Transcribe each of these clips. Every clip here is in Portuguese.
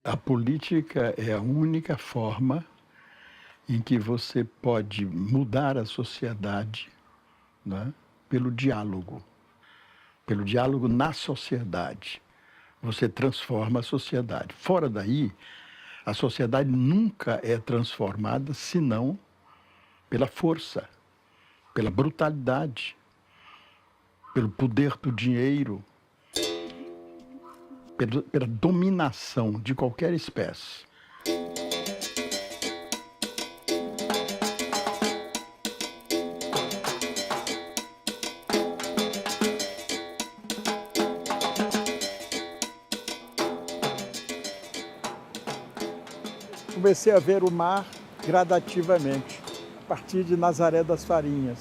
A política é a única forma em que você pode mudar a sociedade, né, pelo diálogo. Pelo diálogo na sociedade. Você transforma a sociedade. Fora daí, a sociedade nunca é transformada senão pela força, pela brutalidade, pelo poder do dinheiro, pela dominação de qualquer espécie. Comecei a ver o mar gradativamente, a partir de Nazaré das Farinhas.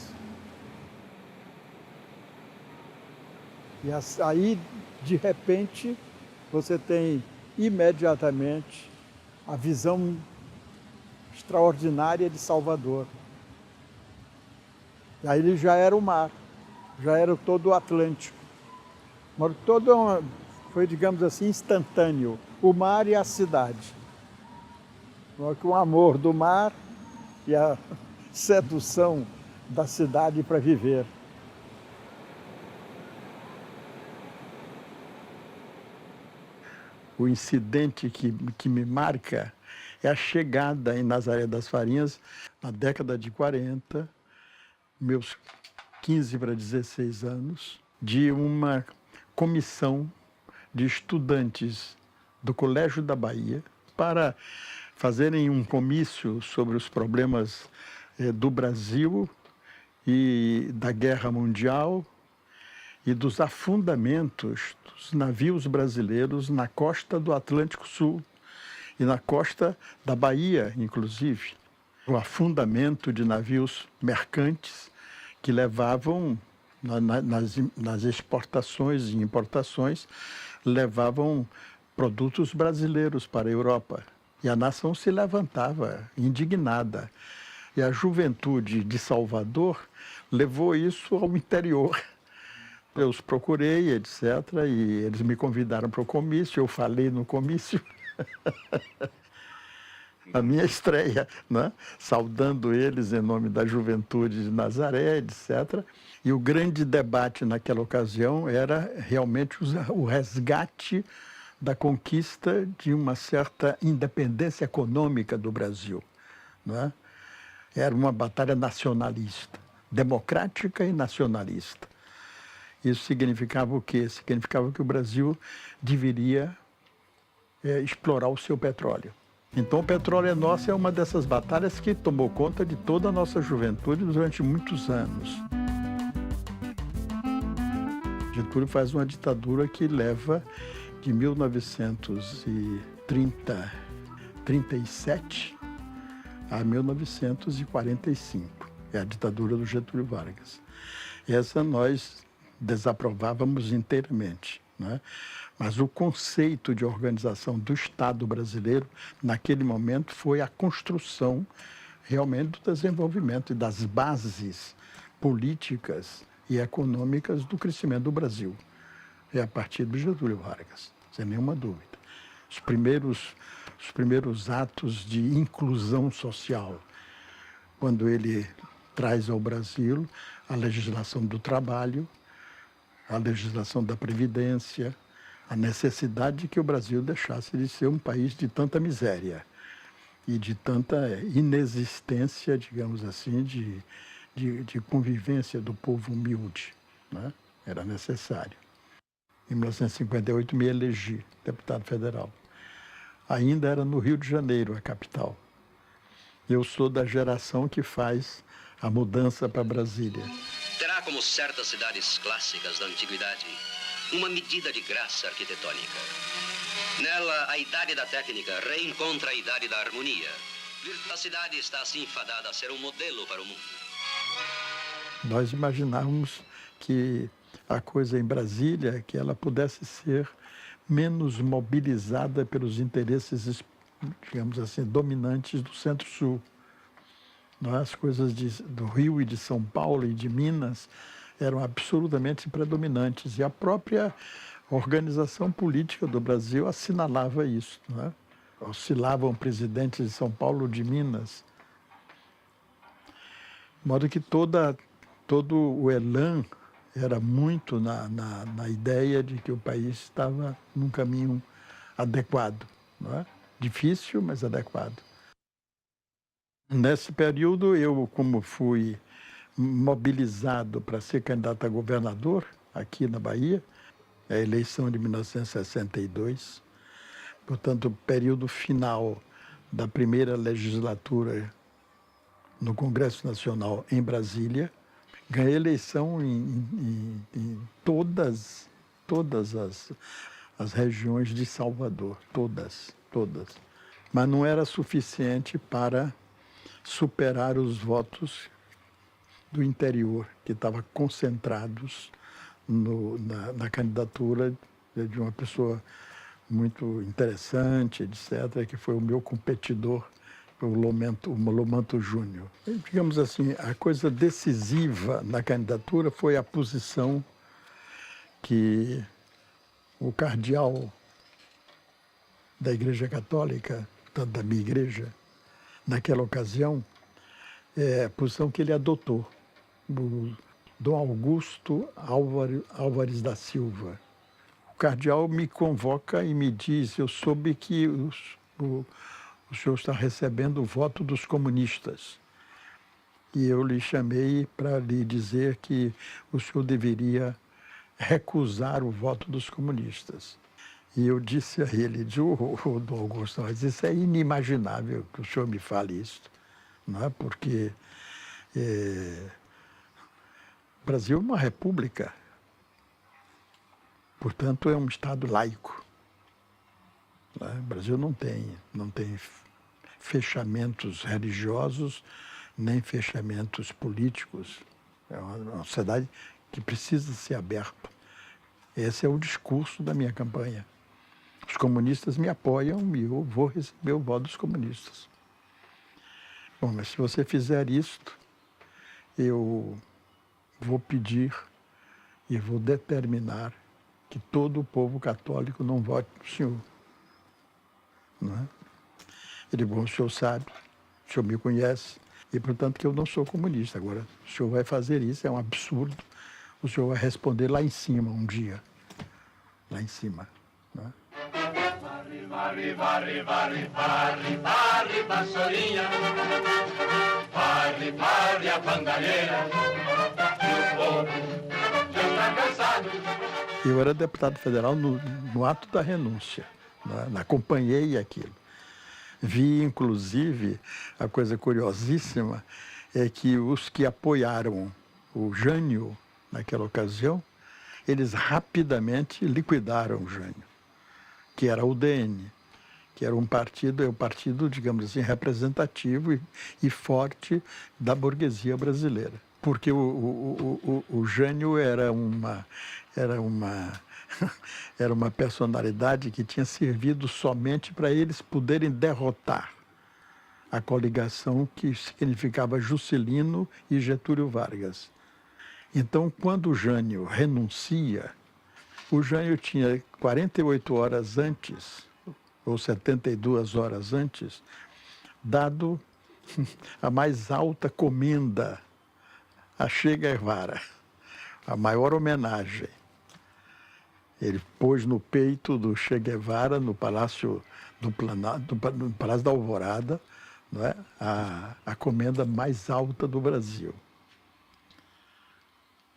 E aí, de repente, você tem imediatamente a visão extraordinária de Salvador. E aí ele já era o mar, já era todo o Atlântico. Mas todo foi, digamos assim, instantâneo, o mar e a cidade. Com o amor do mar e a sedução da cidade para viver. O incidente que me marca é a chegada em Nazaré das Farinhas, na década de 40, meus 15 para 16 anos, de uma comissão de estudantes do Colégio da Bahia para fazerem um comício sobre os problemas do Brasil e da Guerra Mundial e dos afundamentos dos navios brasileiros na costa do Atlântico Sul e na costa da Bahia, inclusive. O afundamento de navios mercantes que levavam, nas exportações e importações, levavam produtos brasileiros para a Europa. E a nação se levantava indignada. E a juventude de Salvador levou isso ao interior. Eu os procurei, etc., e eles me convidaram para o comício, eu falei no comício. A minha estreia, né? Saudando eles em nome da juventude de Nazaré, etc. E o grande debate naquela ocasião era realmente o resgate da conquista de uma certa independência econômica do Brasil, né? Era uma batalha nacionalista, democrática e nacionalista. Isso significava o quê? Significava que o Brasil deveria explorar o seu petróleo. Então, o petróleo é nosso é uma dessas batalhas que tomou conta de toda a nossa juventude durante muitos anos. Getúlio faz uma ditadura que leva de 1937 a 1945. É a ditadura do Getúlio Vargas. Essa nós desaprovávamos inteiramente, né? Mas o conceito de organização do Estado brasileiro, naquele momento, foi a construção realmente do desenvolvimento e das bases políticas e econômicas do crescimento do Brasil. É a partir do Getúlio Vargas, sem nenhuma dúvida. Os primeiros atos de inclusão social, quando ele traz ao Brasil a legislação do trabalho, a legislação da Previdência, a necessidade de que o Brasil deixasse de ser um país de tanta miséria e de tanta inexistência, digamos assim, de convivência do povo humilde, né? Era necessário. Em 1958 me elegi deputado federal. Ainda era no Rio de Janeiro, a capital. Eu sou da geração que faz a mudança para Brasília. Terá, como certas cidades clássicas da antiguidade, uma medida de graça arquitetônica. Nela, a idade da técnica reencontra a idade da harmonia. A cidade está assim fadada a ser um modelo para o mundo. Nós imaginávamos que a coisa em Brasília, que ela pudesse ser menos mobilizada pelos interesses, digamos assim, dominantes do Centro-Sul. As coisas do Rio e de São Paulo e de Minas eram absolutamente predominantes. E a própria organização política do Brasil assinalava isso, não é? oscilavam presidentes de São Paulo ou de Minas. De modo que todo o elan era muito na ideia de que o país estava num caminho adequado. Não é? Difícil, mas adequado. Nesse período, eu, como fui mobilizado para ser candidato a governador aqui na Bahia, a eleição de 1962, portanto, o período final da primeira legislatura no Congresso Nacional em Brasília, ganhei eleição em todas as regiões de Salvador, todas. Mas não era suficiente para superar os votos do interior, que estavam concentrados na candidatura de uma pessoa muito interessante, etc., que foi o meu competidor, o Lomanto Júnior. Digamos assim, a coisa decisiva na candidatura foi a posição que o cardeal da Igreja Católica, tanto da minha igreja, naquela ocasião, a posição que ele adotou, o Dom Augusto Álvares da Silva. O cardeal me convoca e me diz: eu soube que o senhor está recebendo o voto dos comunistas. E eu lhe chamei para lhe dizer que o senhor deveria recusar o voto dos comunistas. E eu disse a ele, Dom Augusto, mas isso é inimaginável que o senhor me fale isso, não é? Porque o Brasil é uma república, portanto é um Estado laico. Não é? O Brasil não tem fechamentos religiosos, nem fechamentos políticos. É uma sociedade que precisa ser aberta. Esse é o discurso da minha campanha. Os comunistas me apoiam e eu vou receber o voto dos comunistas. Bom, mas se você fizer isto, eu vou pedir e vou determinar que todo o povo católico não vote no senhor. Não é? Ele, bom, o senhor sabe, o senhor me conhece, e portanto que eu não sou comunista. Agora, o senhor vai fazer isso, é um absurdo. O senhor vai responder lá em cima um dia. Lá em cima. Não é? Varre, varre, varre, varre, varre, vassourinha. Varre, varre a bandalheira. E o povo já está cansado. Eu era deputado federal no ato da renúncia. Né? Acompanhei aquilo. Vi, inclusive, a coisa curiosíssima é que os que apoiaram o Jânio naquela ocasião, eles rapidamente liquidaram o Jânio, que era o UDN, que era um partido, digamos assim, representativo e forte da burguesia brasileira. Porque o Jânio era uma personalidade que tinha servido somente para eles poderem derrotar a coligação que significava Juscelino e Getúlio Vargas. Então, quando o Jânio renuncia, o Jânio tinha 48 horas antes, ou 72 horas antes, dado a mais alta comenda a Che Guevara, a maior homenagem. Ele pôs no peito do Che Guevara, no Palácio no Palácio da Alvorada, não é? a comenda mais alta do Brasil.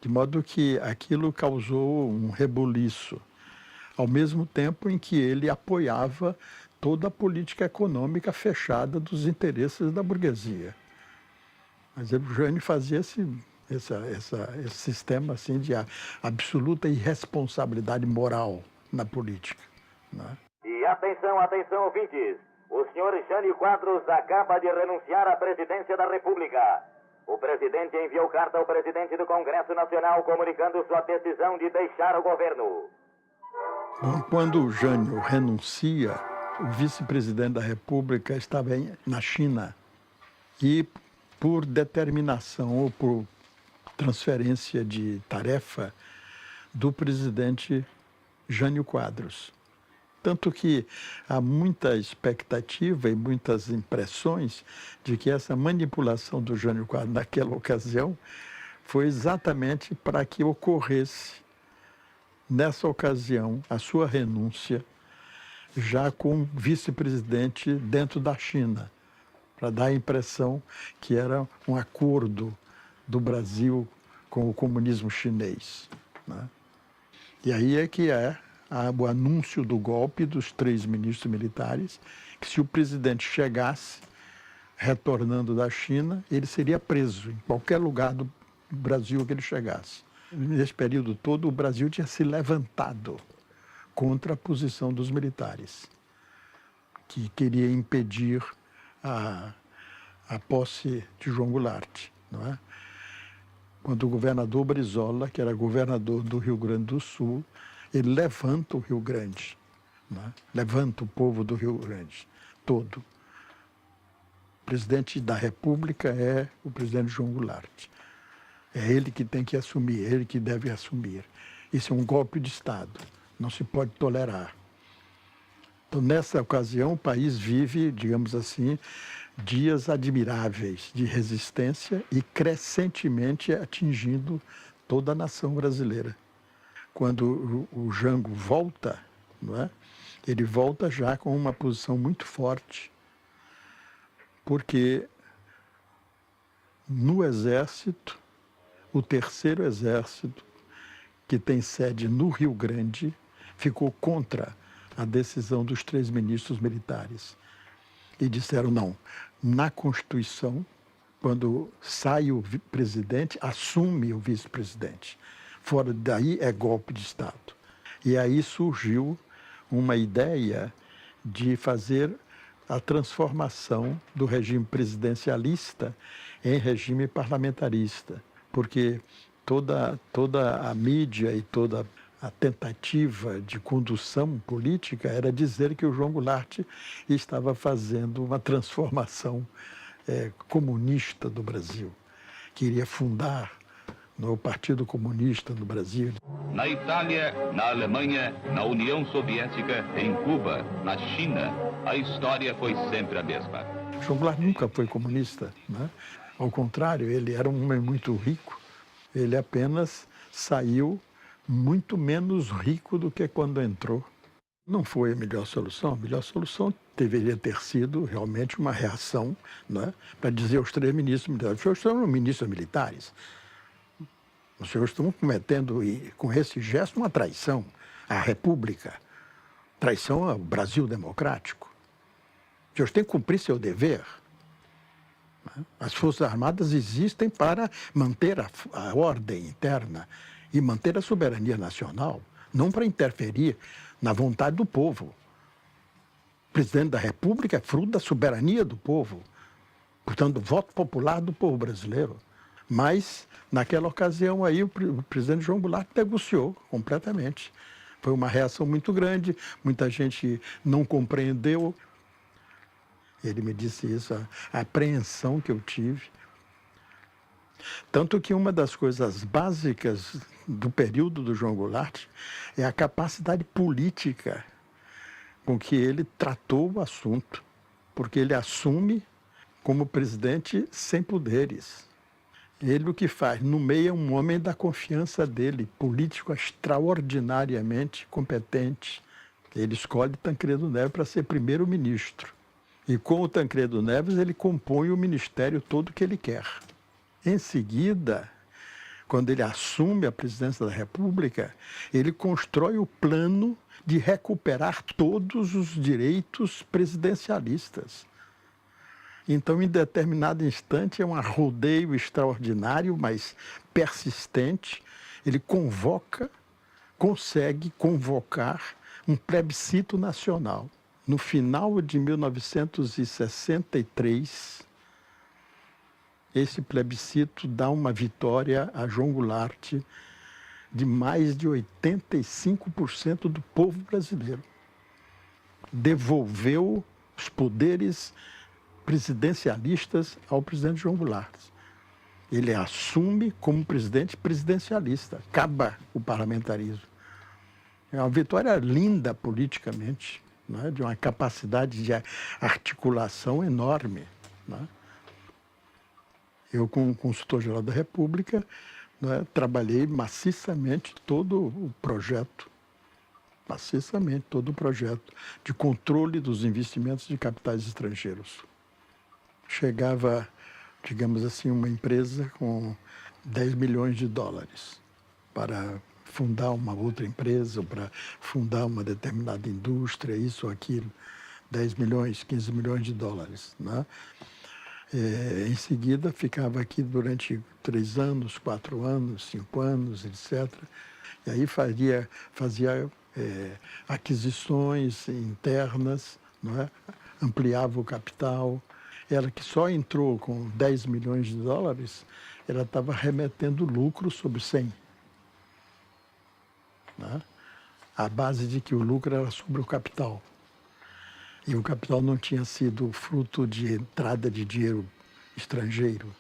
De modo que aquilo causou um rebuliço, ao mesmo tempo em que ele apoiava toda a política econômica fechada dos interesses da burguesia. Mas o Jânio fazia esse sistema assim, de absoluta irresponsabilidade moral na política. Né? E atenção, atenção, ouvintes. O senhor Jânio Quadros acaba de renunciar à presidência da República. O presidente enviou carta ao presidente do Congresso Nacional comunicando sua decisão de deixar o governo. Bom, quando o Jânio renuncia, o vice-presidente da República estava na China e, por determinação ou por transferência de tarefa do presidente Jânio Quadros, Tanto que há muita expectativa e muitas impressões de que essa manipulação do Jânio Quadros naquela ocasião foi exatamente para que ocorresse, nessa ocasião, a sua renúncia, já com vice-presidente dentro da China, para dar a impressão que era um acordo do Brasil com o comunismo chinês, né? E aí é que o anúncio do golpe dos 3 ministros militares, que se o presidente chegasse, retornando da China, ele seria preso em qualquer lugar do Brasil que ele chegasse. Nesse período todo, o Brasil tinha se levantado contra a posição dos militares, que queria impedir a posse de João Goulart, não é? Quando o governador Brizola, que era governador do Rio Grande do Sul, ele levanta o Rio Grande, né? Levanta o povo do Rio Grande todo. O presidente da República é o presidente João Goulart. É ele que tem que assumir, é ele que deve assumir. Isso é um golpe de Estado, não se pode tolerar. Então, nessa ocasião, o país vive, digamos assim, dias admiráveis de resistência e crescentemente atingindo toda a nação brasileira. Quando o Jango volta, não é? Ele volta já com uma posição muito forte, porque no Exército, o 3º Exército, que tem sede no Rio Grande, ficou contra a decisão dos 3 ministros militares. E disseram, não, na Constituição, quando sai o presidente, assume o vice-presidente. Fora daí é golpe de Estado. E aí surgiu uma ideia de fazer a transformação do regime presidencialista em regime parlamentarista, porque toda a mídia e toda a tentativa de condução política era dizer que o João Goulart estava fazendo uma transformação comunista do Brasil, queria fundar o Partido Comunista no Brasil. Na Itália, na Alemanha, na União Soviética, em Cuba, na China, a história foi sempre a mesma. João Goulart nunca foi comunista, né? Ao contrário, ele era um homem muito rico. Ele apenas saiu muito menos rico do que quando entrou. Não foi a melhor solução. A melhor solução deveria ter sido realmente uma reação, né, para dizer aos 3 ministros militares: os senhores são ministros militares, os senhores estão cometendo, com esse gesto, uma traição à República, traição ao Brasil democrático. Os senhores têm que cumprir seu dever. As Forças Armadas existem para manter a ordem interna e manter a soberania nacional, não para interferir na vontade do povo. O presidente da República é fruto da soberania do povo, portanto, do voto popular do povo brasileiro. Mas, naquela ocasião aí, o presidente João Goulart negociou completamente. Foi uma reação muito grande, muita gente não compreendeu. Ele me disse isso, a apreensão que eu tive. Tanto que uma das coisas básicas do período do João Goulart é a capacidade política com que ele tratou o assunto, porque ele assume como presidente sem poderes. Ele o que faz, nomeia um homem da confiança dele, político extraordinariamente competente. Ele escolhe Tancredo Neves para ser primeiro-ministro. E com o Tancredo Neves ele compõe o ministério todo que ele quer. Em seguida, quando ele assume a presidência da República, ele constrói o plano de recuperar todos os direitos presidencialistas. Então, em determinado instante, é um arrodeio extraordinário, mas persistente. Ele consegue convocar um plebiscito nacional. No final de 1963, esse plebiscito dá uma vitória a João Goulart de mais de 85% do povo brasileiro. Devolveu os poderes presidencialistas ao presidente João Goulart. Ele assume como presidente presidencialista, acaba o parlamentarismo. É uma vitória linda politicamente, né? De uma capacidade de articulação enorme, né? Eu, como consultor-geral da República, né, trabalhei maciçamente todo o projeto de controle dos investimentos de capitais estrangeiros. Chegava, digamos assim, uma empresa com 10 milhões de dólares para fundar uma outra empresa, ou para fundar uma determinada indústria, isso ou aquilo, 10 milhões, 15 milhões de dólares, né? Em seguida, ficava aqui durante 3 anos, 4 anos, 5 anos, etc. E aí fazia aquisições internas, não é? Ampliava o capital. Ela que só entrou com 10 milhões de dólares, ela estava remetendo lucro sobre 100. Né? A base de que o lucro era sobre o capital. E o capital não tinha sido fruto de entrada de dinheiro estrangeiro.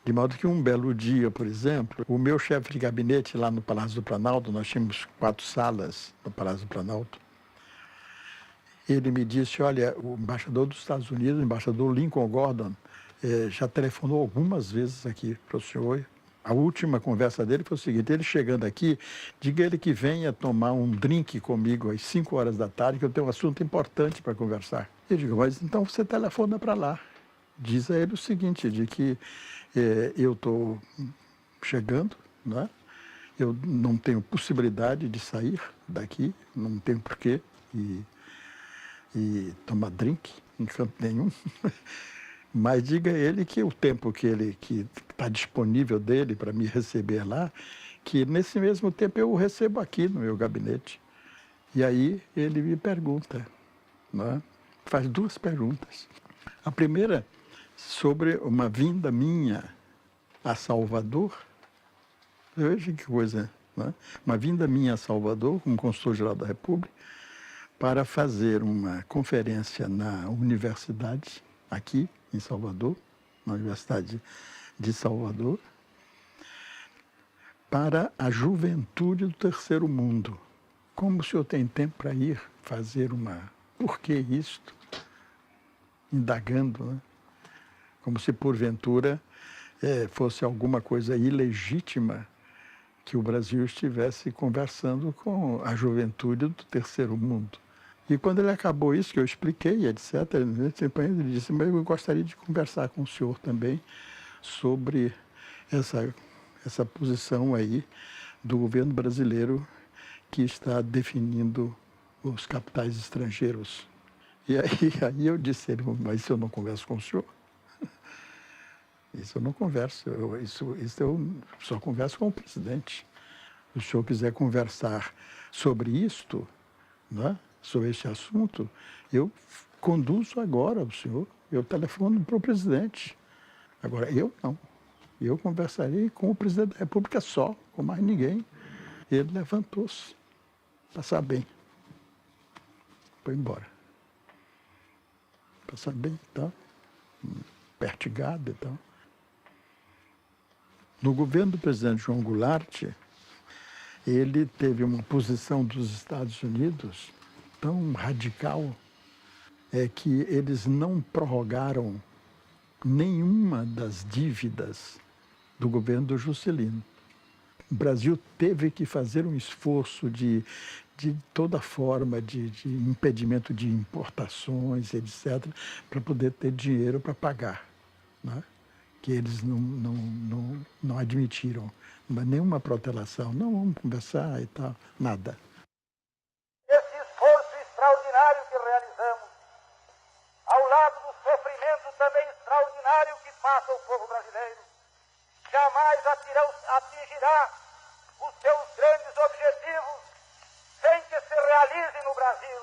De modo que um belo dia, por exemplo, o meu chefe de gabinete lá no Palácio do Planalto, nós tínhamos 4 salas no Palácio do Planalto, ele me disse, olha, o embaixador dos Estados Unidos, o embaixador Lincoln Gordon, já telefonou algumas vezes aqui para o senhor. A última conversa dele foi o seguinte, ele chegando aqui, diga ele que venha tomar um drink comigo às 5 horas da tarde, que eu tenho um assunto importante para conversar. Eu digo, mas então você telefona para lá. Diz a ele o seguinte, de que eu estou chegando, né? Eu não tenho possibilidade de sair daqui, não tenho porquê e tomar drink em canto nenhum. Mas diga a ele que o tempo que está disponível dele para me receber lá, que nesse mesmo tempo eu o recebo aqui no meu gabinete. E aí ele me pergunta, né? Faz 2 perguntas. A primeira, sobre uma vinda minha a Salvador. Veja que coisa, né? Uma vinda minha a Salvador, como consultor-geral da República, para fazer uma conferência na universidade, aqui em Salvador, na Universidade de Salvador, para a juventude do terceiro mundo. Como o senhor tem tempo para ir fazer uma... Por que isto? Indagando, né? Como se, porventura, fosse alguma coisa ilegítima que o Brasil estivesse conversando com a juventude do terceiro mundo. E quando ele acabou isso, que eu expliquei, etc., ele disse, mas eu gostaria de conversar com o senhor também sobre essa posição aí do governo brasileiro que está definindo os capitais estrangeiros. E aí eu disse, mas isso eu não converso com o senhor? Isso eu não converso, isso eu só converso com o presidente. Se o senhor quiser conversar sobre isto, né, sobre este assunto, eu conduzo agora o senhor, eu telefono para o presidente. Agora, eu não. Eu conversarei com o presidente da República só, com mais ninguém. Ele levantou-se, passar bem. Foi embora. Passar bem e tal, pertigado e tal. No governo do presidente João Goulart, ele teve uma posição dos Estados Unidos tão radical que eles não prorrogaram nenhuma das dívidas do governo do Juscelino. O Brasil teve que fazer um esforço de toda forma de impedimento de importações, etc., para poder ter dinheiro para pagar, né? Que eles não admitiram. Mas nenhuma protelação, não, vamos conversar e tal, nada. Esse esforço extraordinário que realizamos, ao lado do sofrimento também extraordinário que passa o povo brasileiro, jamais atingirá os seus grandes objetivos sem que se realize no Brasil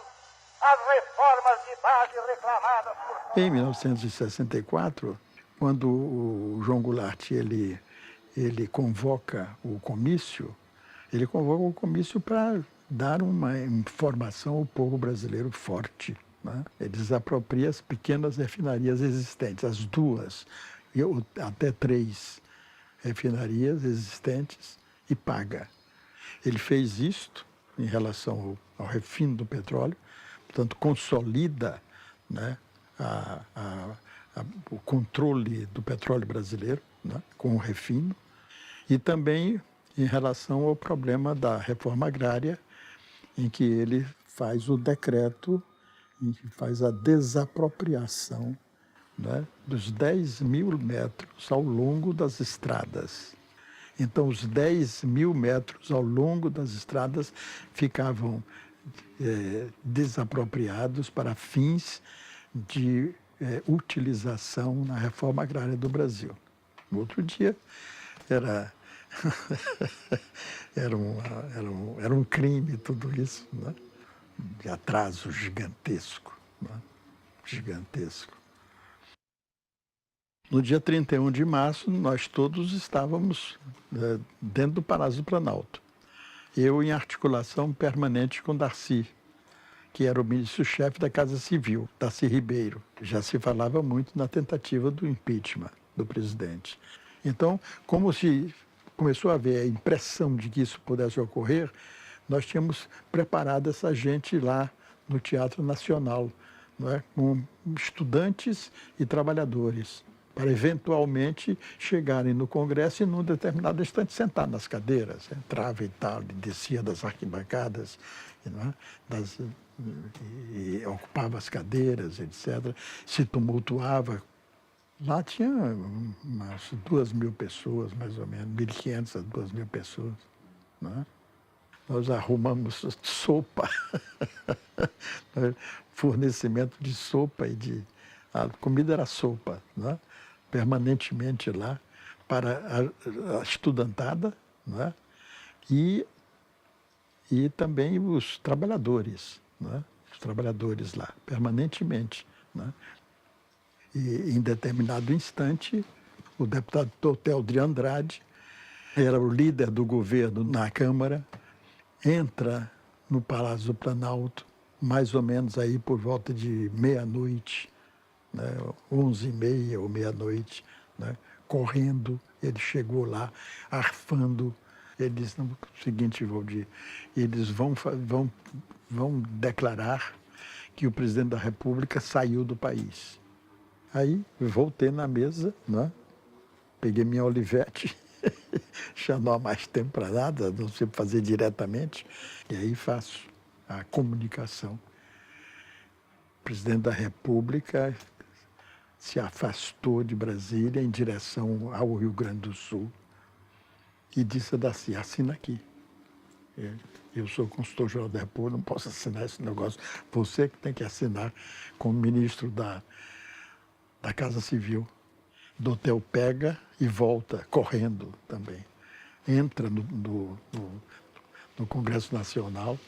as reformas de base reclamadas por... Em 1964, quando o João Goulart ele convoca o comício para dar uma informação ao povo brasileiro forte, né? Ele desapropria as pequenas refinarias existentes, as 2, até 3 refinarias existentes, e paga. Ele fez isto em relação ao refino do petróleo, portanto, consolida, né, o controle do petróleo brasileiro, né, com o refino, e também em relação ao problema da reforma agrária, em que ele faz o decreto, em que faz a desapropriação, né, dos 10.000 metros ao longo das estradas. Então, os 10.000 metros ao longo das estradas ficavam desapropriados para fins de utilização na reforma agrária do Brasil. No outro dia, era um crime tudo isso, né? De atraso gigantesco, né? Gigantesco. No dia 31 de março, nós todos estávamos dentro do Palácio do Planalto. Eu em articulação permanente com Darcy, que era o ministro-chefe da Casa Civil, Darcy Ribeiro. Já se falava muito na tentativa do impeachment do presidente. Então, como se começou a haver a impressão de que isso pudesse ocorrer, nós tínhamos preparado essa gente lá no Teatro Nacional, não é? Com estudantes e trabalhadores, para eventualmente chegarem no Congresso e, num determinado instante, sentar nas cadeiras. Entrava e tal, e descia das arquibancadas, não é? E ocupava as cadeiras, etc. Se tumultuava. Lá tinha umas 2.000 pessoas, mais ou menos, 1.500 a 2.000 pessoas. Não é? Nós arrumamos sopa, fornecimento de sopa e a comida era sopa, não é? Permanentemente lá para a estudantada, não é? E também os trabalhadores, não é? Os trabalhadores lá, permanentemente, não é? E em determinado instante, o deputado Totel de Andrade, era o líder do governo na Câmara, entra no Palácio do Planalto, mais ou menos aí por volta de meia-noite, né, 11h30 ou meia-noite, né, correndo. Ele chegou lá, arfando. Ele disse, não, o seguinte, Valdir, eles vão declarar que o presidente da República saiu do país. Aí voltei na mesa, né, peguei minha Olivetti, já não há mais tempo para nada, não sei fazer diretamente, e aí faço a comunicação. O presidente da República se afastou de Brasília em direção ao Rio Grande do Sul e disse a Darcy, assina aqui. Eu sou consultor-geral da República, não posso assinar esse negócio. Você que tem que assinar como ministro da Casa Civil. Dotel pega e volta, correndo também. Entra no Congresso Nacional,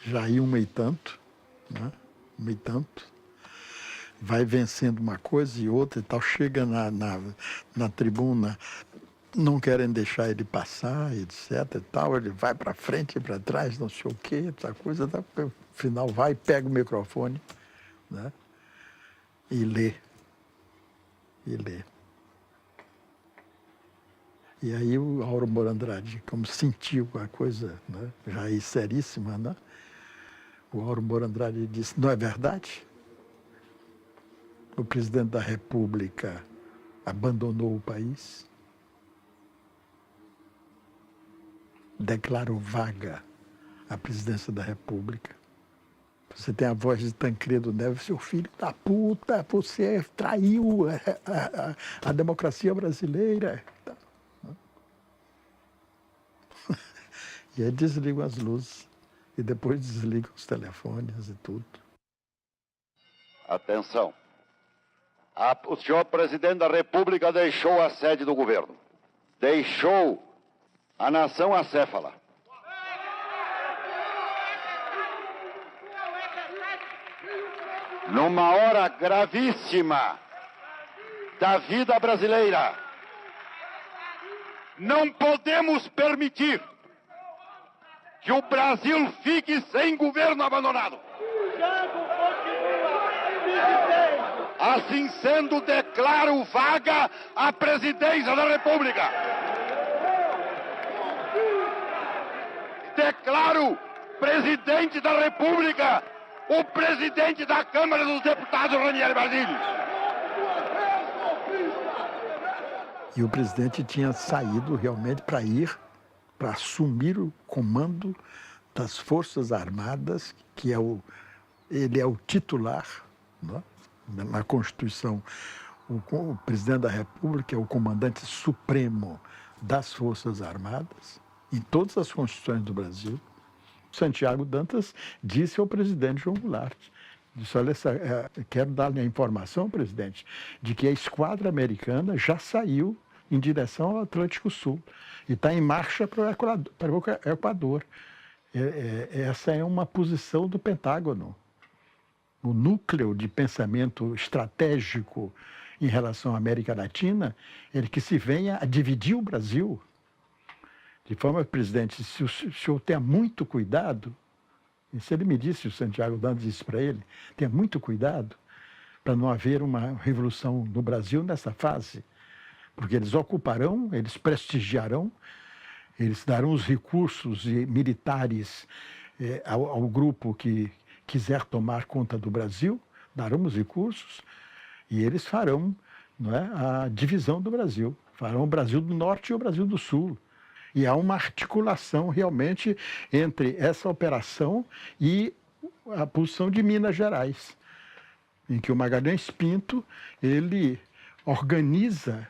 já ia 1h tanto, né? 1h tanto, vai vencendo uma coisa e outra e tal, chega na tribuna, não querem deixar ele passar, etc. E tal, ele vai para frente e para trás, não sei o quê, essa coisa, tá, no final vai, pega o microfone, né? E lê. E aí o Auro Moura Andrade, como sentiu a coisa, né, já aí seríssima, né? O Auro Moura Andrade disse, não é verdade? O presidente da República abandonou o país, declarou vaga a presidência da República. Você tem a voz de Tancredo Neves, seu filho da puta, você traiu a democracia brasileira. E aí desligam as luzes e depois desligam os telefones e tudo. Atenção. O senhor presidente da República deixou a sede do governo. Deixou a nação acéfala. Numa hora gravíssima da vida brasileira, não podemos permitir que o Brasil fique sem governo abandonado. Assim sendo, declaro vaga a presidência da República. declaro presidente da República o presidente da Câmara dos Deputados, Ranieri Basílio. E o presidente tinha saído realmente para assumir o comando das Forças Armadas, que ele é o titular, né? Na Constituição. O presidente da República é o comandante supremo das Forças Armadas, em todas as constituições do Brasil. Santiago Dantas disse ao presidente João Goulart, disse, olha, quero dar-lhe a informação, presidente, de que a esquadra americana já saiu em direção ao Atlântico Sul e está em marcha para o Equador. Essa é uma posição do Pentágono. O núcleo de pensamento estratégico em relação à América Latina é que se venha a dividir o Brasil. De forma, presidente, se o senhor tenha muito cuidado, e se ele me disse, o Santiago Dantas disse para ele, tenha muito cuidado para não haver uma revolução no Brasil nessa fase, porque eles ocuparão, eles prestigiarão, eles darão os recursos militares ao grupo que quiser tomar conta do Brasil, darão os recursos e eles farão, não é, a divisão do Brasil, farão o Brasil do Norte e o Brasil do Sul. E há uma articulação realmente entre essa operação e a posição de Minas Gerais, em que o Magalhães Pinto ele organiza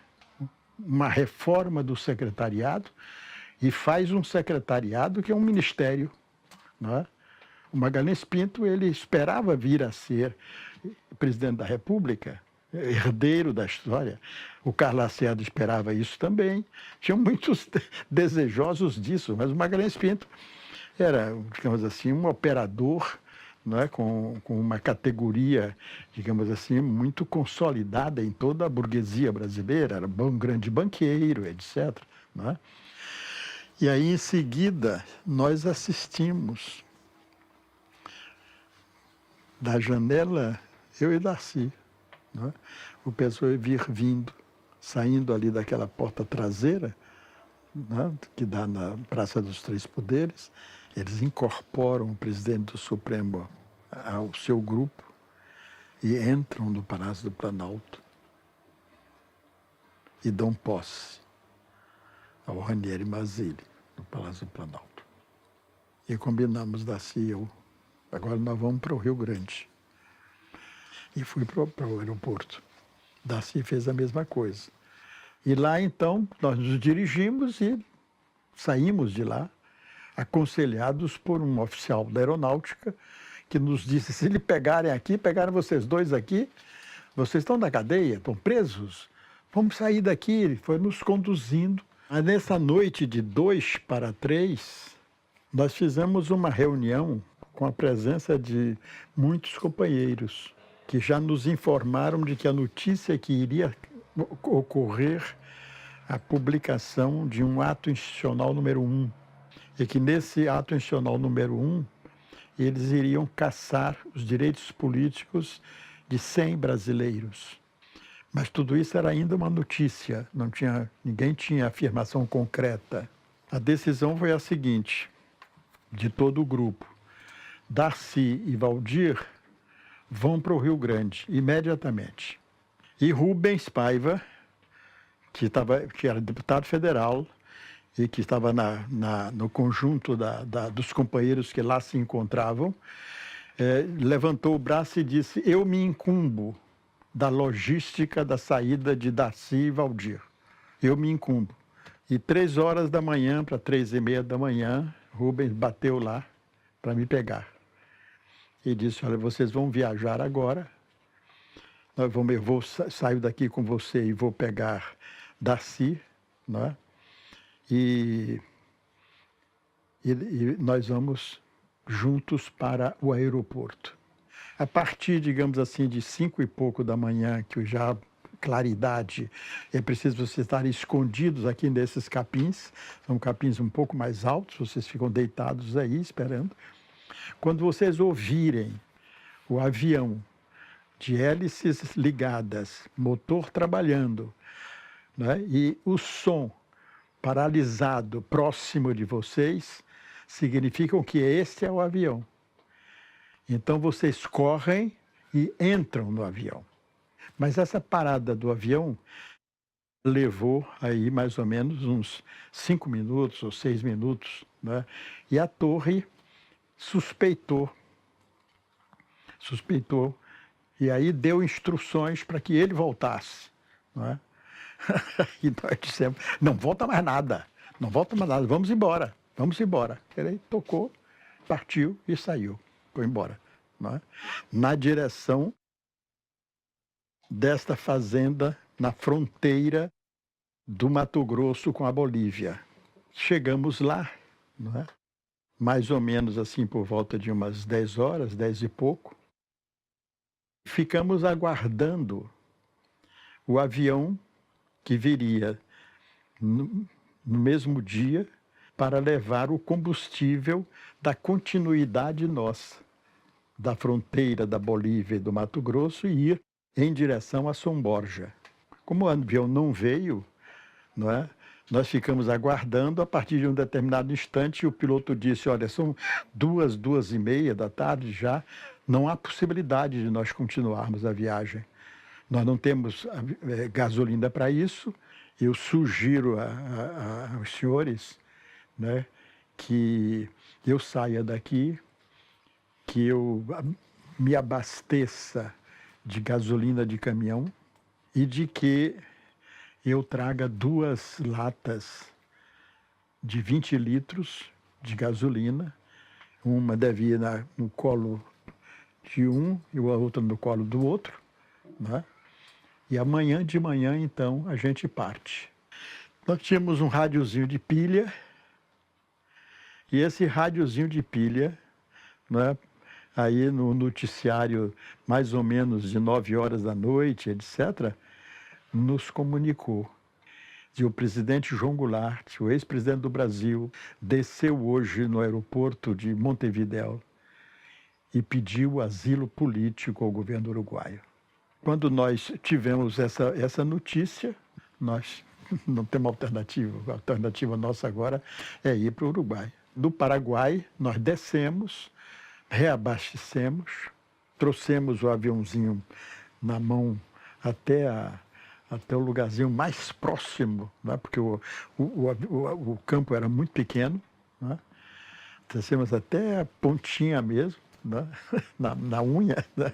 uma reforma do secretariado e faz um secretariado que é um ministério, não é? O Magalhães Pinto ele esperava vir a ser presidente da República, herdeiro da história. O Carlos Lacerda esperava isso também. Tinham muitos desejosos disso, mas o Magalhães Pinto era, digamos assim, um operador, não é? com uma categoria, digamos assim, muito consolidada em toda a burguesia brasileira, era um grande banqueiro, etc. Não é? E aí, em seguida, nós assistimos da janela, eu e Darcy, não é? O pessoal vindo, saindo ali daquela porta traseira, né, que dá na Praça dos Três Poderes, eles incorporam o presidente do Supremo ao seu grupo e entram no Palácio do Planalto e dão posse ao Ranieri Basílio, no Palácio do Planalto. E combinamos, Darcy e eu, agora nós vamos para o Rio Grande. E fui para o aeroporto. Darcy fez a mesma coisa. E lá, então, nós nos dirigimos e saímos de lá, aconselhados por um oficial da aeronáutica, que nos disse, se lhe pegarem aqui, pegaram vocês dois aqui, vocês estão na cadeia, estão presos, vamos sair daqui. Ele foi nos conduzindo. Mas nessa noite de 2 para 3, nós fizemos uma reunião com a presença de muitos companheiros, que já nos informaram de que a notícia que iria ocorrer a publicação de um ato institucional número 1, e que nesse ato institucional número 1, eles iriam cassar os direitos políticos de 100 brasileiros. Mas tudo isso era ainda uma notícia, ninguém tinha afirmação concreta. A decisão foi a seguinte, de todo o grupo: Darcy e Valdir vão para o Rio Grande imediatamente. E Rubens Paiva, que era deputado federal e que estava no conjunto dos companheiros que lá se encontravam, levantou o braço e disse, eu me incumbo da logística da saída de Darcy e Valdir. Eu me incumbo. E 3 horas da manhã para 3h30 da manhã, Rubens bateu lá para me pegar. E disse, olha, vocês vão viajar agora, eu saio daqui com você e vou pegar Darcy, não é? E nós vamos juntos para o aeroporto. A partir, digamos assim, de 5 e pouco da manhã, que já claridade, é preciso vocês estarem escondidos aqui nesses capins, são capins um pouco mais altos, vocês ficam deitados aí esperando. Quando vocês ouvirem o avião de hélices ligadas, motor trabalhando, né, e o som paralisado próximo de vocês, significam que este é o avião. Então vocês correm e entram no avião. Mas essa parada do avião levou aí mais ou menos uns 5 minutos ou 6 minutos, né? E a torre suspeitou, e aí deu instruções para que ele voltasse, né? E nós dissemos, não volta mais nada, vamos embora. Ele tocou, partiu e saiu, foi embora, né? Na direção desta fazenda na fronteira do Mato Grosso com a Bolívia. Chegamos lá, não é? Mais ou menos assim por volta de umas 10 horas, 10 e pouco. Ficamos aguardando o avião que viria no mesmo dia para levar o combustível da continuidade nossa, da fronteira da Bolívia e do Mato Grosso, e ir em direção a São Borja. Como o avião não veio, não é? Nós ficamos aguardando. A partir de um determinado instante, o piloto disse, olha, são 2h da tarde já, não há possibilidade de nós continuarmos a viagem. Nós não temos gasolina para isso. Eu sugiro aos senhores, né, que eu saia daqui, que eu me abasteça de gasolina de caminhão e de que eu traga 2 latas de 20 litros de gasolina. Uma deve ir no colo de um e a outra no colo do outro, né? E amanhã de manhã, então, a gente parte. Nós tínhamos um rádiozinho de pilha, e esse rádiozinho de pilha, né, aí no noticiário mais ou menos de 9 horas da noite, etc., nos comunicou que o presidente João Goulart, o ex-presidente do Brasil, desceu hoje no aeroporto de Montevidéu e pediu asilo político ao governo uruguaio. Quando nós tivemos essa notícia, nós não temos alternativa. A alternativa nossa agora é ir para o Uruguai. Do Paraguai, nós descemos, reabastecemos, trouxemos o aviãozinho na mão até o lugarzinho mais próximo, né? Porque o campo era muito pequeno, né? Descemos até a pontinha mesmo, né? na unha, né?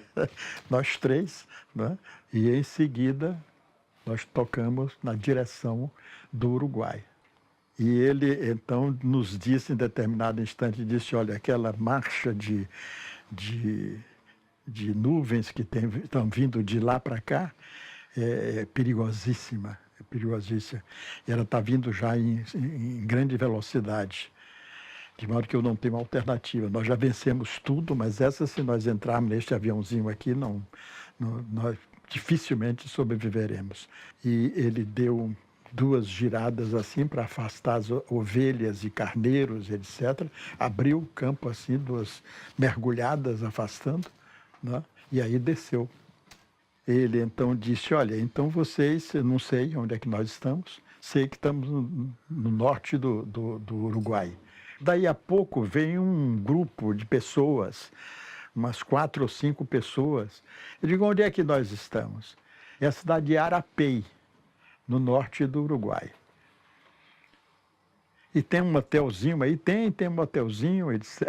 Nós 3, né? E em seguida nós tocamos na direção do Uruguai. E ele então nos disse em determinado instante, disse, olha, aquela marcha de nuvens que estão vindo de lá para cá é perigosíssima, E ela está vindo já em grande velocidade, de modo que eu não tenho alternativa. Nós já vencemos tudo, mas se nós entrarmos neste aviãozinho aqui, nós dificilmente sobreviveremos. E ele deu 2 giradas assim para afastar as ovelhas e carneiros, etc. Abriu o campo assim, 2 mergulhadas afastando, né? E aí desceu. Ele então disse, olha, então vocês, eu não sei onde é que nós estamos, sei que estamos no norte do Uruguai. Daí a pouco vem um grupo de pessoas, umas 4 ou 5 pessoas. Eu digo, onde é que nós estamos? É a cidade de Arapey, no norte do Uruguai. E tem um hotelzinho aí? Tem um hotelzinho, etc.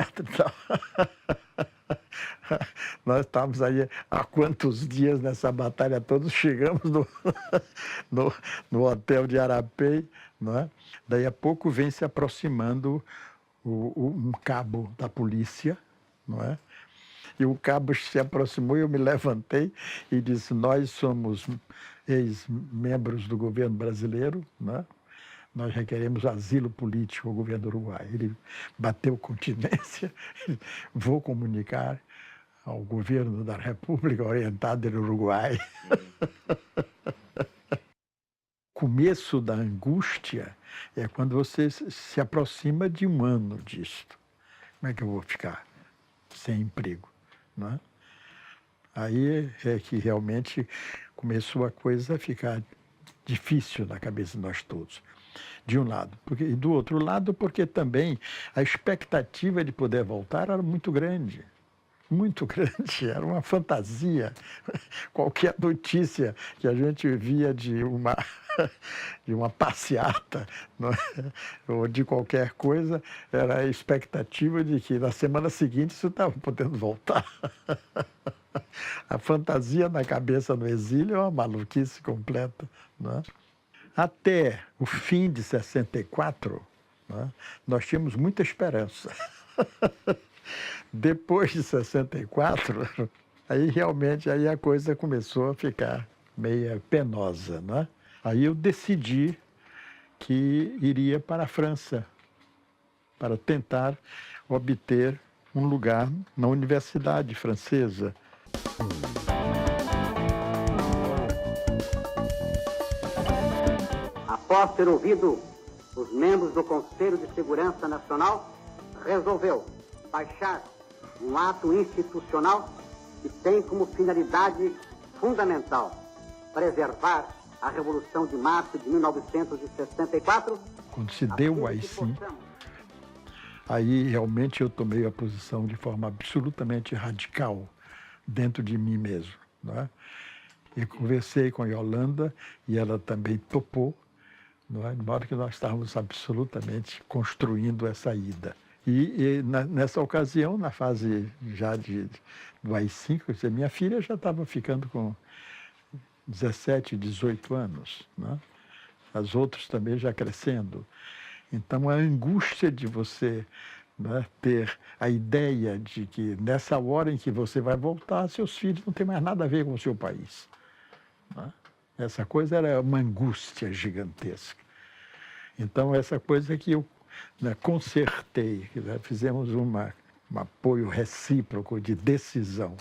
Nós estávamos aí há quantos dias nessa batalha toda, chegamos no hotel de Arapey, não é? Daí a pouco vem se aproximando um cabo da polícia, não é? E o cabo se aproximou e eu me levantei e disse, nós somos ex-membros do governo brasileiro, não é? Nós requeremos asilo político ao governo do Uruguai. Ele bateu continência, vou comunicar ao governo da República Oriental do Uruguai. Começo da angústia é quando você se aproxima de 1 ano disto. Como é que eu vou ficar sem emprego, não é? Aí é que realmente começou a coisa a ficar difícil na cabeça de nós todos, de um lado. E do outro lado, porque também a expectativa de poder voltar era muito grande. Muito grande, era uma fantasia. Qualquer notícia que a gente via de uma passeata, não é? Ou de qualquer coisa, era a expectativa de que na semana seguinte isso estava podendo voltar. A fantasia na cabeça no exílio é uma maluquice completa. Não é? Até o fim de 64, não é? Nós tínhamos muita esperança. Depois de 64, aí realmente aí a coisa começou a ficar meio penosa, né? Aí eu decidi que iria para a França para tentar obter um lugar na universidade francesa. Após ter ouvido os membros do Conselho de Segurança Nacional, resolveu baixar um ato institucional que tem como finalidade fundamental preservar a Revolução de Março de 1964. Quando se deu o AI-5, aí realmente eu tomei a posição de forma absolutamente radical dentro de mim mesmo. Não é? E conversei com a Yolanda e ela também topou, não é? De modo que nós estávamos absolutamente construindo essa ida. E nessa ocasião, na fase já do AI-5, minha filha já estava ficando com 17, 18 anos, né? As outras também já crescendo. Então, a angústia de você, né, ter a ideia de que nessa hora em que você vai voltar, seus filhos não têm mais nada a ver com o seu país. Né? Essa coisa era uma angústia gigantesca. Então, essa coisa que eu consertei, fizemos um apoio recíproco de decisão.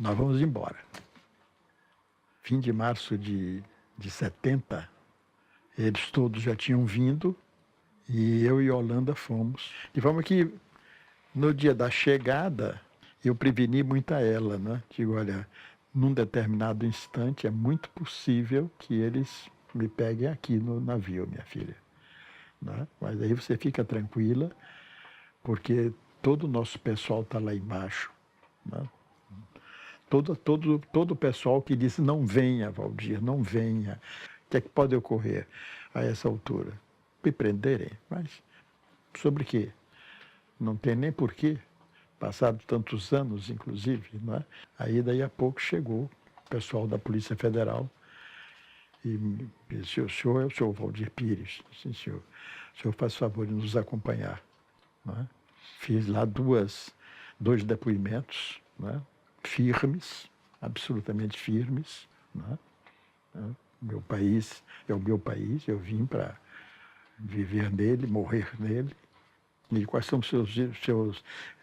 Nós vamos embora. Fim de março de 70, eles todos já tinham vindo e eu e Yolanda fomos. De forma que, no dia da chegada, eu preveni muito a ela, né? Digo, olha, num determinado instante é muito possível que eles me peguem aqui no navio, minha filha. Né? Mas aí você fica tranquila, porque todo o nosso pessoal está lá embaixo. Né? Todo o pessoal que disse, não venha, Valdir, não venha. O que é que pode ocorrer a essa altura? Me prenderem, mas sobre quê? Não tem nem porquê, passado tantos anos, inclusive. Não é? Aí, daí a pouco, chegou o pessoal da Polícia Federal e me disse, o senhor é o senhor Valdir Pires? Sim, senhor. O senhor faz favor de nos acompanhar. Não é? Fiz lá dois depoimentos, não é? Firmes, absolutamente firmes. Não é? Meu país é o meu país, eu vim para viver nele, morrer nele. E quais são seus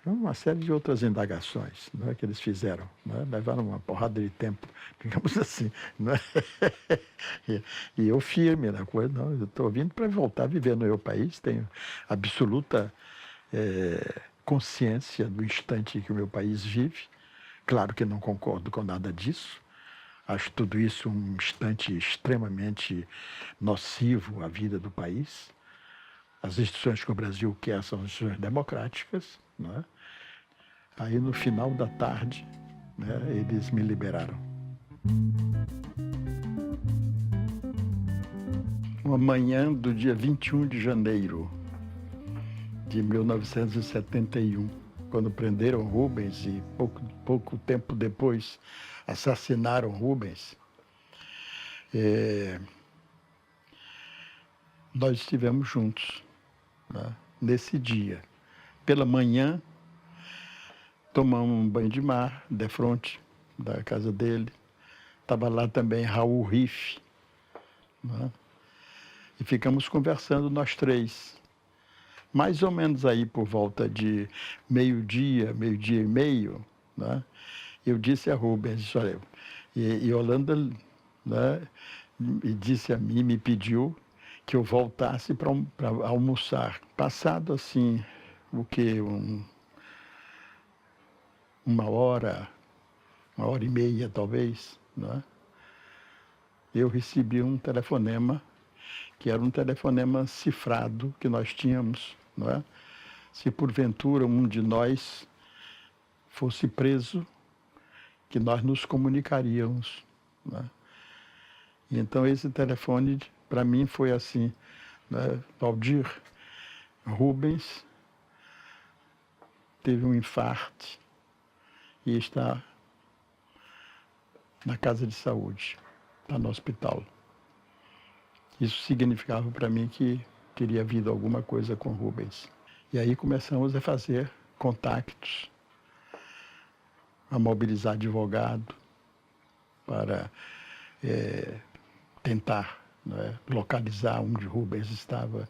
uma série de outras indagações, não é, que eles fizeram, não é? Levaram uma porrada de tempo, digamos assim, não é? E eu firme na coisa, não, eu estou vindo para voltar a viver no meu país, tenho absoluta consciência do instante que o meu país vive. Claro que não concordo com nada disso, acho tudo isso um instante extremamente nocivo à vida do país. As instituições que o Brasil quer são instituições democráticas. Né? Aí, no final da tarde, né, eles me liberaram. Uma manhã do dia 21 de janeiro de 1971, quando prenderam Rubens e pouco tempo depois assassinaram Rubens, nós estivemos juntos. Né? Nesse dia, pela manhã, tomamos um banho de mar, defronte da casa dele. Estava lá também Raul Riff. Né? E ficamos conversando nós três. Mais ou menos aí por volta de meio-dia e meio, né? Eu disse a Rubens, olha, e Yolanda, né, me disse a mim, me pediu que eu voltasse para almoçar. Passado assim, o quê? Uma hora e meia, talvez, né? eu recebi um telefonema, que era um telefonema cifrado que nós tínhamos, não é? Se porventura um de nós fosse preso, que nós nos comunicaríamos, não é? E então esse telefone, para mim, foi assim, né? Valdir Rubens teve um infarto e está na casa de saúde, está no hospital. Isso significava para mim que teria havido alguma coisa com Rubens. E aí começamos a fazer contactos, a mobilizar advogado para tentar, né, localizar onde Rubens estava.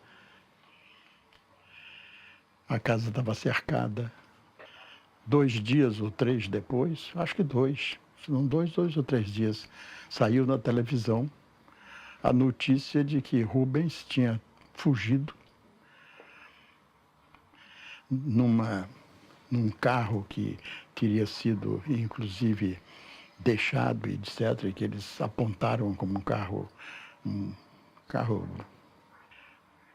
A casa estava cercada. 2 dias ou 3 depois, acho que 2, se não 2 ou 3 dias, saiu na televisão a notícia de que Rubens tinha fugido num carro que teria sido, inclusive, deixado, etc., e que eles apontaram como um carro.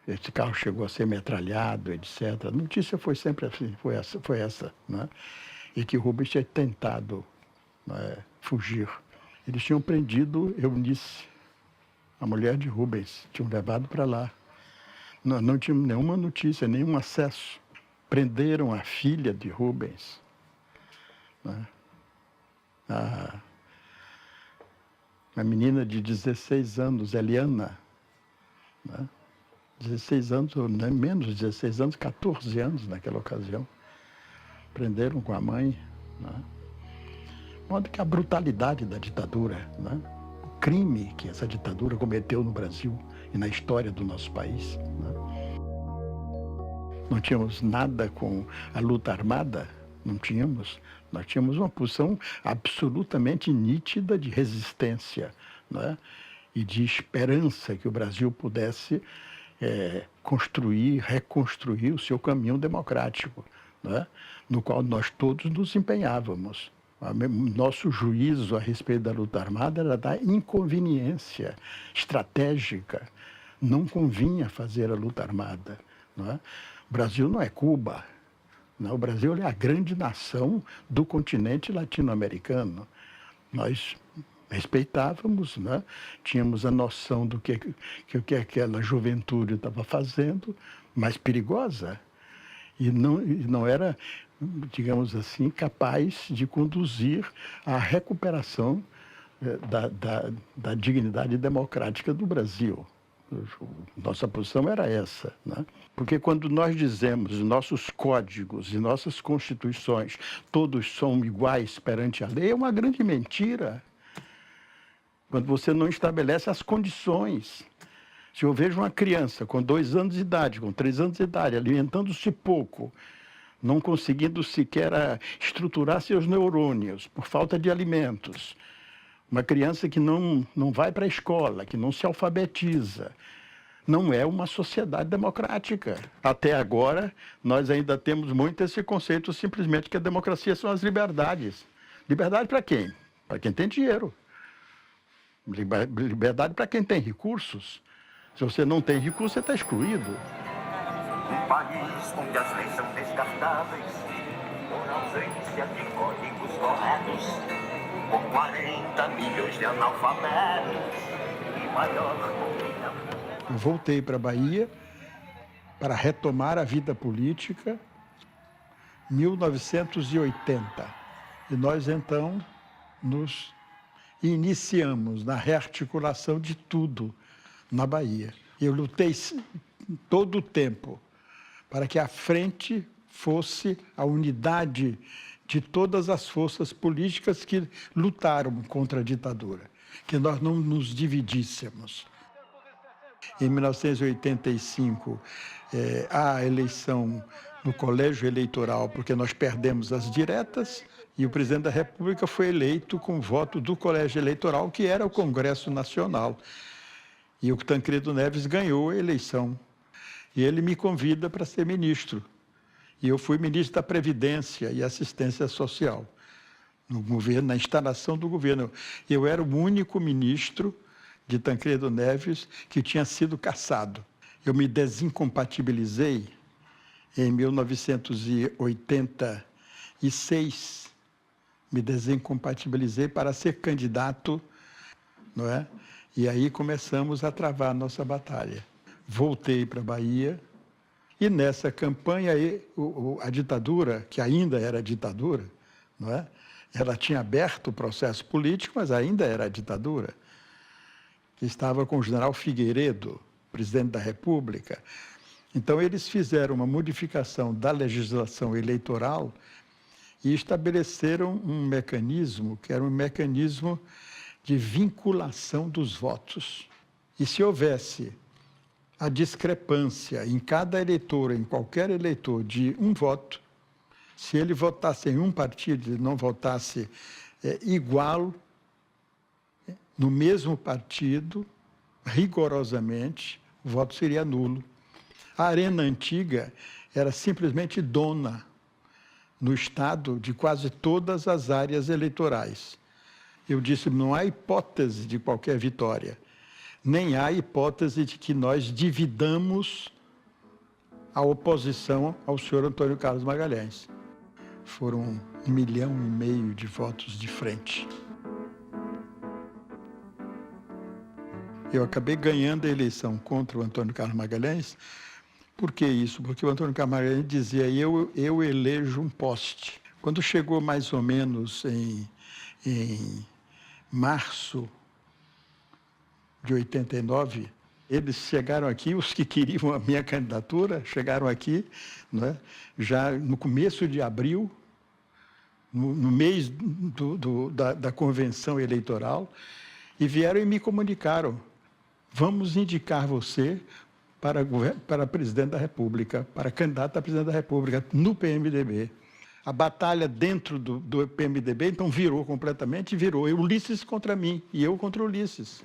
Esse carro chegou a ser metralhado, etc. A notícia foi sempre assim, foi essa, né? E que Rubens tinha tentado, né, fugir. Eles tinham prendido Eunice, a mulher de Rubens, tinham levado para lá. Não tinha nenhuma notícia, nenhum acesso. Prenderam a filha de Rubens, né? A menina de 16 anos, Eliana, né? 16 anos, ou nem menos de 16 anos, 14 anos naquela ocasião. Prenderam com a mãe, né? De modo que a brutalidade da ditadura, né? O crime que essa ditadura cometeu no Brasil e na história do nosso país, né? Não tínhamos nada com a luta armada, não tínhamos. Nós tínhamos uma posição absolutamente nítida de resistência, né? E de esperança que o Brasil pudesse construir, reconstruir o seu caminho democrático, né? No qual nós todos nos empenhávamos. Nosso juízo a respeito da luta armada era da inconveniência estratégica. Não convinha fazer a luta armada, não é? O Brasil não é Cuba. Não, o Brasil é a grande nação do continente latino-americano. Nós respeitávamos, né? Tínhamos a noção do que aquela juventude estava fazendo, mas perigosa. E não era, digamos assim, capaz de conduzir à recuperação da dignidade democrática do Brasil. Nossa posição era essa, né? Porque quando nós dizemos nossos códigos e nossas constituições todos são iguais perante a lei, é uma grande mentira. Quando você não estabelece as condições. Se eu vejo uma criança com 2 anos de idade, com 3 anos de idade, alimentando-se pouco, não conseguindo sequer estruturar seus neurônios por falta de alimentos, uma criança que não vai para a escola, que não se alfabetiza, não é uma sociedade democrática. Até agora, nós ainda temos muito esse conceito simplesmente que a democracia são as liberdades. Liberdade para quem? Para quem tem dinheiro. Liberdade para quem tem recursos. Se você não tem recurso, você está excluído. Um país onde as leis são descartáveis, por ausência de códigos corretos, com 40 milhões de analfabetos e maior comunidade. Eu voltei para a Bahia para retomar a vida política em 1980. E nós, então, nos iniciamos na rearticulação de tudo na Bahia. Eu lutei todo o tempo para que a frente fosse a unidade de todas as forças políticas que lutaram contra a ditadura, que nós não nos dividíssemos. Em 1985, há a eleição no colégio eleitoral, porque nós perdemos as diretas, e o presidente da República foi eleito com voto do colégio eleitoral, que era o Congresso Nacional. E o Tancredo Neves ganhou a eleição. E ele me convida para ser ministro. E eu fui ministro da Previdência e Assistência Social, no governo, na instalação do governo. Eu era o único ministro de Tancredo Neves, que tinha sido cassado. Eu me desincompatibilizei em 1986, me desincompatibilizei para ser candidato, não é? E aí começamos a travar a nossa batalha. Voltei para a Bahia e nessa campanha a ditadura, que ainda era ditadura, não é? Ela tinha aberto o processo político, mas ainda era ditadura, que estava com o general Figueiredo, presidente da República. Então, eles fizeram uma modificação da legislação eleitoral e estabeleceram um mecanismo, que era um mecanismo de vinculação dos votos. E se houvesse a discrepância em cada eleitor, em qualquer eleitor, de um voto, se ele votasse em um partido e não votasse igual, no mesmo partido, rigorosamente, o voto seria nulo. A Arena Antiga era simplesmente dona no Estado de quase todas as áreas eleitorais. Eu disse, não há hipótese de qualquer vitória, nem há hipótese de que nós dividamos a oposição ao senhor Antônio Carlos Magalhães. Foram 1,5 milhão de votos de frente. Eu acabei ganhando a eleição contra o Antônio Carlos Magalhães. Por que isso? Porque o Antônio Carlos Magalhães dizia, eu elejo um poste. Quando chegou mais ou menos em março de 89, eles chegaram aqui, os que queriam a minha candidatura, chegaram aqui, né, já no começo de abril, no mês da convenção eleitoral, e vieram e me comunicaram, vamos indicar você para presidente da República, para candidato a presidente da República, no PMDB. A batalha dentro do PMDB, então, virou completamente, virou Ulisses contra mim, e eu contra Ulisses.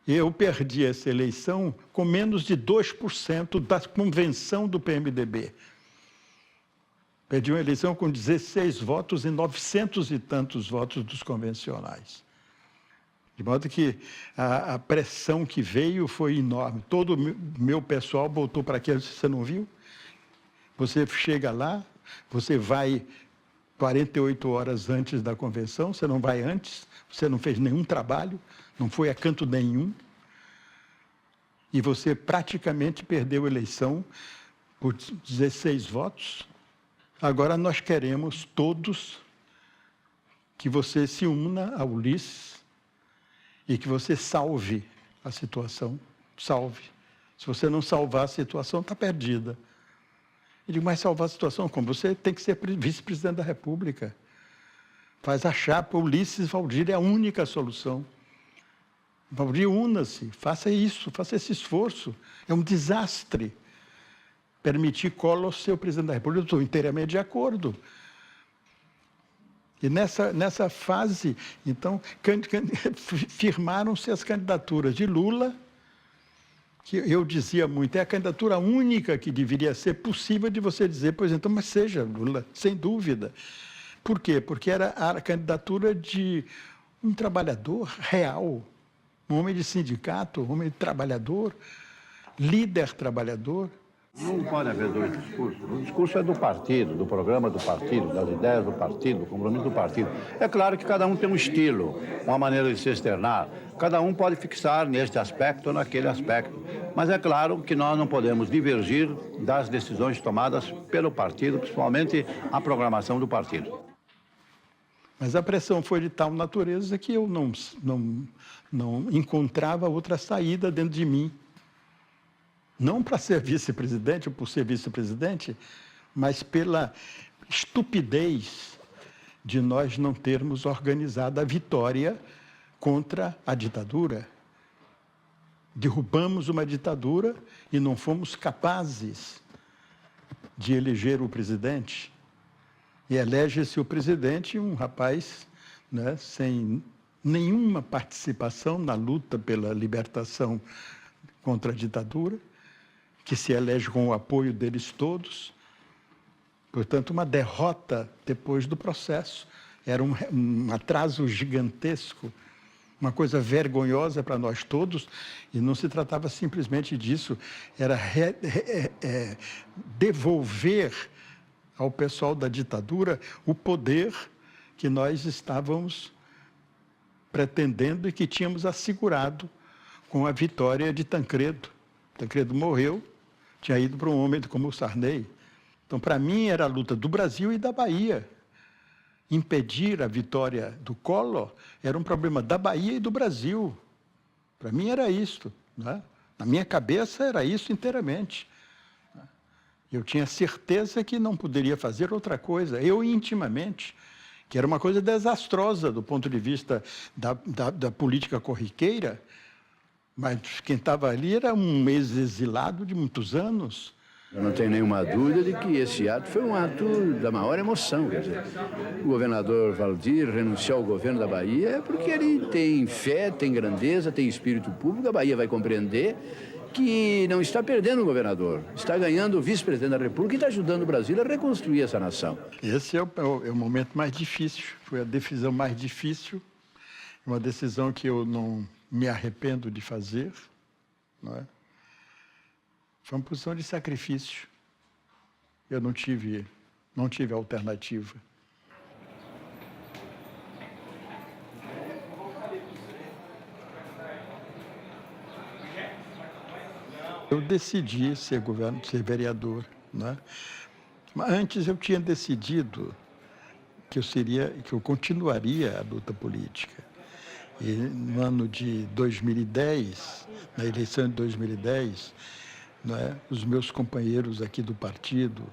Eu perdi essa eleição com menos de 2% da convenção do PMDB. Perdi uma eleição com 16 votos e 900 e tantos votos dos convencionais. De modo que a pressão que veio foi enorme. Todo o meu pessoal voltou para aquilo. Você não viu? Você chega lá, você vai 48 horas antes da convenção, você não vai antes, você não fez nenhum trabalho, não foi a canto nenhum, e você praticamente perdeu a eleição por 16 votos. Agora nós queremos todos que você se una a Ulisses e que você salve a situação, salve. Se você não salvar a situação, está perdida. Eu digo, mas salvar a situação como? Você tem que ser vice-presidente da República. Faz a chapa, Ulisses Valdir é a única solução. Valdir, una-se, faça isso, faça esse esforço. É um desastre permitir Collor ser o presidente da República. Eu estou inteiramente de acordo. E nessa fase, então, firmaram-se as candidaturas de Lula, que eu dizia muito, é a candidatura única que deveria ser possível de você dizer, pois então, mas seja Lula, sem dúvida. Por quê? Porque era a candidatura de um trabalhador real, um homem de sindicato, um homem trabalhador, líder trabalhador. Não pode haver dois discursos. O discurso é do partido, do programa do partido, das ideias do partido, do compromisso do partido. É claro que cada um tem um estilo, uma maneira de se externar. Cada um pode fixar neste aspecto ou naquele aspecto. Mas é claro que nós não podemos divergir das decisões tomadas pelo partido, principalmente a programação do partido. Mas a pressão foi de tal natureza que eu não encontrava outra saída dentro de mim. Não para ser vice-presidente ou por ser vice-presidente, mas pela estupidez de nós não termos organizado a vitória contra a ditadura. Derrubamos uma ditadura e não fomos capazes de eleger o presidente. E elege-se o presidente um rapaz, né, sem nenhuma participação na luta pela libertação contra a ditadura, que se elege com o apoio deles todos. Portanto, uma derrota depois do processo. Era um atraso gigantesco uma coisa vergonhosa para nós todos, e não se tratava simplesmente disso, era devolver ao pessoal da ditadura o poder que nós estávamos pretendendo e que tínhamos assegurado com a vitória de Tancredo. Tancredo morreu, tinha ido para um homem como o Sarney. Então, para mim, era a luta do Brasil e da Bahia. Impedir a vitória do Collor era um problema da Bahia e do Brasil. Para mim era isto, né? Na minha cabeça era isso inteiramente. Eu tinha certeza que não poderia fazer outra coisa, eu intimamente, que era uma coisa desastrosa do ponto de vista da política corriqueira, mas quem estava ali era um ex-exilado de muitos anos. Eu não tenho nenhuma dúvida de que esse ato foi um ato da maior emoção. Quer dizer, o governador Valdir renunciou ao governo da Bahia porque ele tem fé, tem grandeza, tem espírito público. A Bahia vai compreender que não está perdendo o governador, está ganhando o vice-presidente da República e está ajudando o Brasil a reconstruir essa nação. Esse é o momento mais difícil, foi a decisão mais difícil, uma decisão que eu não me arrependo de fazer, não é? Foi uma posição de sacrifício. Eu não tive alternativa. Eu decidi ser vereador, né? Mas antes eu tinha decidido que eu continuaria a luta política. E no ano de 2010, na eleição de 2010, né, os meus companheiros aqui do partido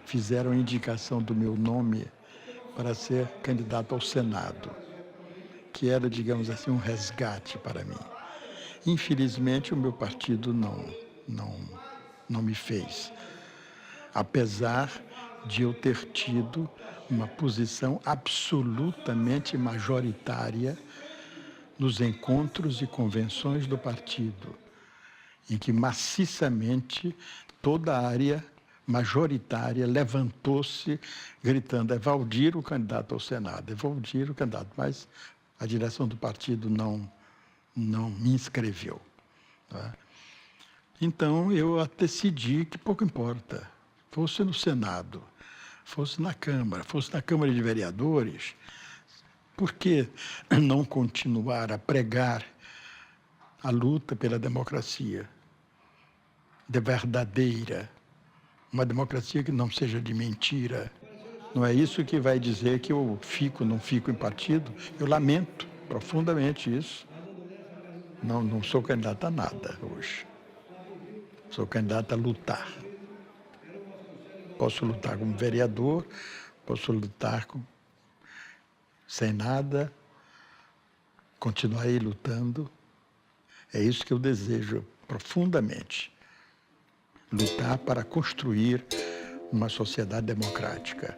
fizeram indicação do meu nome para ser candidato ao Senado, que era, digamos assim, um resgate para mim. Infelizmente, o meu partido não me fez, apesar de eu ter tido uma posição absolutamente majoritária nos encontros e convenções do partido, em que maciçamente toda a área majoritária levantou-se gritando: é Valdir o candidato ao Senado, é Valdir o candidato. Mas a direção do partido não me inscreveu. Tá? Então eu decidi que pouco importa, fosse no Senado, fosse na Câmara de Vereadores, por que não continuar a pregar a luta pela democracia de verdadeira, uma democracia que não seja de mentira? Não é isso que vai dizer que eu não fico em partido. Eu lamento profundamente isso. Não sou candidato a nada hoje. Sou candidato a lutar. Posso lutar como vereador, posso lutar sem nada, continuar aí lutando. É isso que eu desejo profundamente. Lutar para construir uma sociedade democrática.